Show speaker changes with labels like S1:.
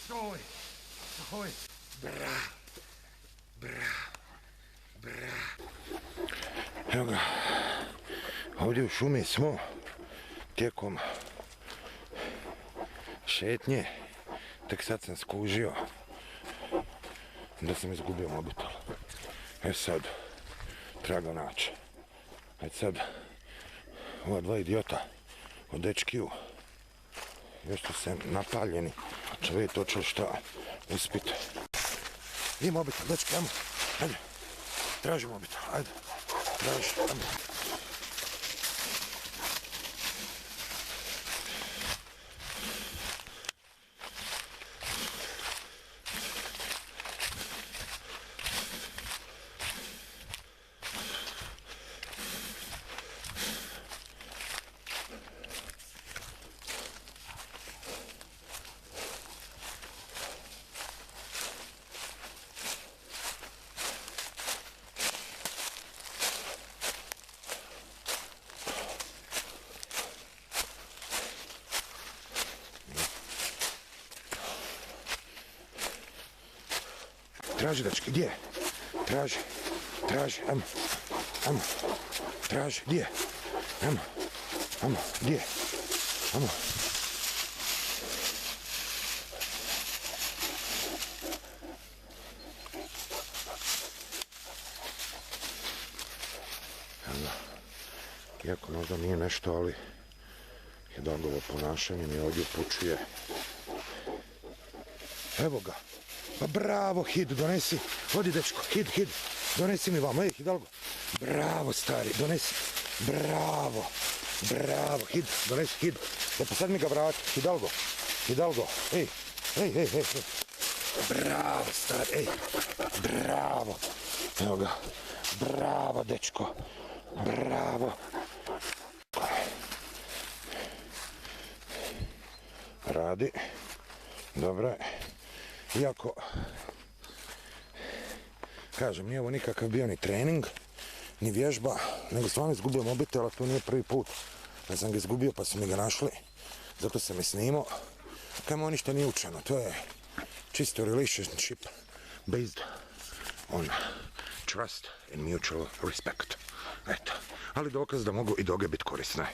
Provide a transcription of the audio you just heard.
S1: Stoj! Stoj! Bravo! Bravo! Bravo!
S2: Evo ga, ovdje u šumi smo tijekom šetnje, tek sad sam skužio da sam izgubio mobitel. Sad treba ga naći. Sad ova dva idiota od dečkiju još su se napaljeni, će vidjeti točno šta uspiti. I mobitel, dečki, ajmo, ajde, traži mobitel, ajde, traži, ajmo. Traži, dečki, gdje? Traži, ajmo, ajmo, traži, gdje? Ajmo, gdje? Ajmo. Iako možda nije nešto, ali je Dagovo ponašanje mi ovdje upućuje. Evo ga. Pa bravo, Hid, donesi. Odi, dečko, Hid, donesi mi vamo. Ej, Hidalgo. Bravo, stari, donesi. Bravo, Hid, donesi, Hid. Da pa sad mi ga vrati, Hidalgo. Ej. Bravo, stari, ej. Bravo. Evo ga. Bravo, dečko. Bravo. Radi. Dobro je. Iako, kažem, nije ovo nikakav bio ni trening, ni vježba, nego stvarno izgubio mobitel, a to nije prvi put da sam ga izgubio pa su mi ga našli, zato sam i snimao. Kamo ništa nije učeno, to je čisto relationship based on trust and mutual respect. Eto, ali dokaz da mogu i doge biti korisne.